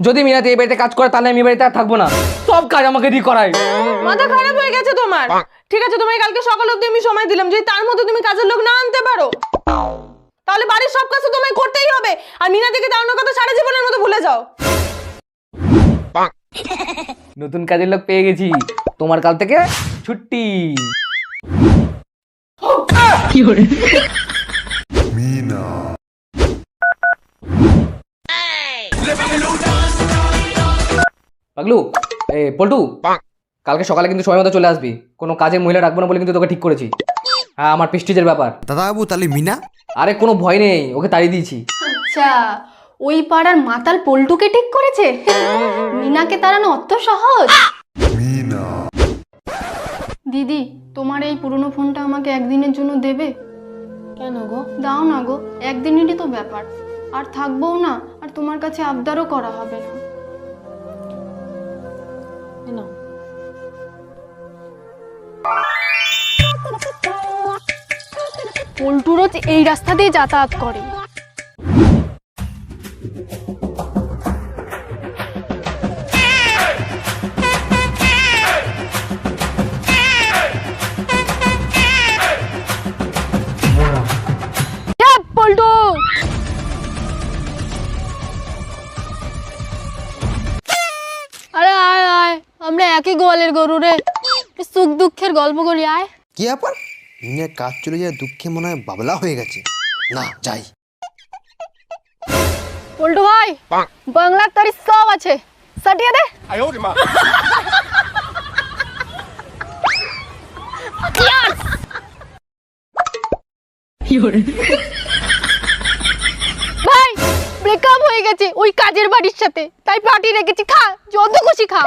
যদি মিনাতে এই বাড়িতে কাজ করে তাহলে আমি এই বাড়িতে আর থাকবো না, সব কাজ আমাকে দিয়ে করায়। মাথা খারাপ হয়ে গেছে তোমার? ঠিক আছে, তোমায় কালকে সকাল অবধি আমি সময় দিলাম, যদি তার মধ্যে তুমি কাজের লোক না আনতে পারো তাহলে বাড়ির সব কাজ তো তোমায় করতেই হবে। আর মিনা থেকে দাঁড়ানোর কথা সারা জীবনের মতো ভুলে যাও। নতুন কাজের লোক পেয়ে গেছি, তোমার কাল থেকে ছুটি। মিনা পাগলু, পল্টু, কালকে সকালে কিন্তু সময় মতো চলে আসবি। কোনো কাজের মহিলা রাখবো না বলে কিন্তু তোকে ঠিক করেছি। হ্যাঁ, আমার প্রেস্টিজের ব্যাপার। দাদাবাবু তাহলে মিনা? আরে কোনো ভয় নেই, ওকে তাড়িয়ে দিয়েছি। আচ্ছা, ওই পাড়ার মাতাল পল্টুকে ঠিক করেছে? মিনাকে তাড়ানো অত সহজ? মিনা দিদি, তোমার এই পুরনো ফোনটা আমাকে একদিনের জন্য দেবে? কেন গো? দাও না গো, একদিনেরই তো ব্যাপার, আর থাকবোও না, আর তোমার কাছে আবদারও করা হবে না। পল্টু রোজ এই রাস্তা দিয়ে যাতায়াত করে। পল্টু, আরে আয় আয়, আমরা একই গোয়ালের গরু রে, সুখ দুঃখের গল্প করি, আয়। কি ব্যাপার? মিনার কাজ চলে যায়, দুঃখে মনে হয় বাবলা হয়ে গেছে। না যাই। পল্টু ভাই, বাংলার তারিখ সব আছে, সাটিয়ে দে। ভাই, ব্রেকআপ হয়ে গেছে ওই কাজের বাড়ির সাথে, তাই পার্টি রেখেছি, খা, যত খুশি খা।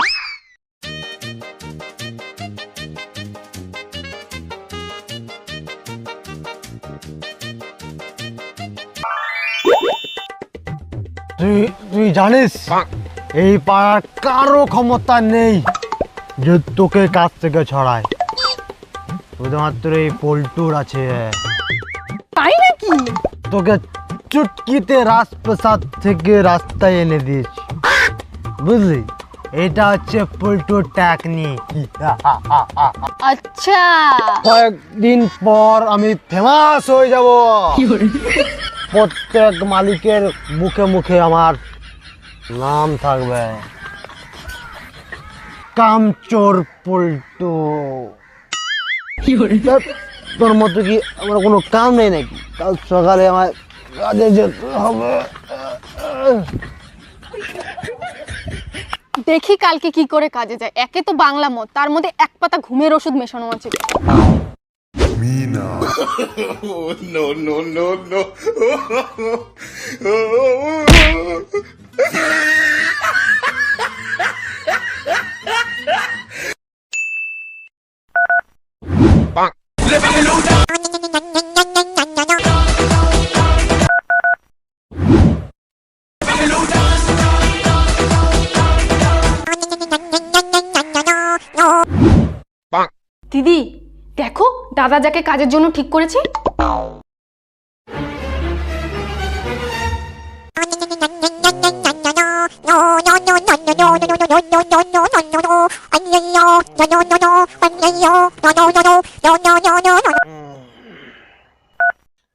তুই জানিস এই পাড়ার কারো ক্ষমতা নেই যে তোকে কাছ থেকে ছড়ায়, শুধুমাত্র এই পল্টুর আছে। তাই নাকি? তোকে চুটকিতে রাজপ্রাসাদ থেকে রাস্তায় এনে দিয়েছি, বুঝলি? এটা হচ্ছে পল্টুর টেকনিক। আচ্ছা, কয়েকদিন পর আমি ফেমাস হয়ে যাব, প্রত্যেক মালিকের মুখে মুখে আমার নাম থাকবে, কামচোর পল্টু। তোর মতো কি আমার কোনো কাম নেই নাকি? কাল সকালে আমার কাজে যেতে হবে। দেখি কালকে কি করে কাজে যায়। একে তো বাংলা মদ, তার মধ্যে এক পাতা ঘুমের ওষুধ মেশানো আছে। মিনা দিদি দেখো, দাদা যাকে কাজের জন্য ঠিক করেছে।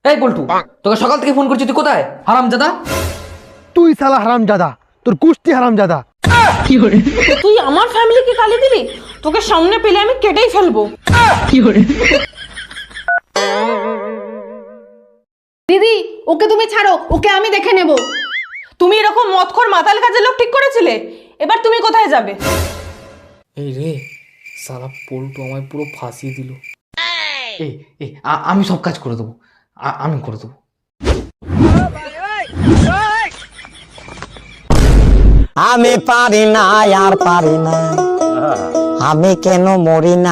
এই পল্টু, তোকে সকাল থেকে ফোন করছি, তুই কোথায় হারামজাদা? তুই শালা হারামজাদা, তোর কুষ্টি হারামজাদা। তুই আমার ফ্যামিলিকে গালি দিলি? তোকে সামনে পেলে আমি কেটেই ফেলবো। দিদি, ওকে তুমি ছাড়ো, ওকে আমি দেখে নেব। তুমি এরকম মদখোর মাতাল কাজের লোক ঠিক করেছিলে, এবার তুমি কোথায় যাবে? এই রে, সালা পল্টু আমায় পুরো ফাঁসিয়ে দিল। আমি সব কাজ করে দেবো, আমি করে দেবো। আমি পারি না আর পারি না, আমি কেন মরি না।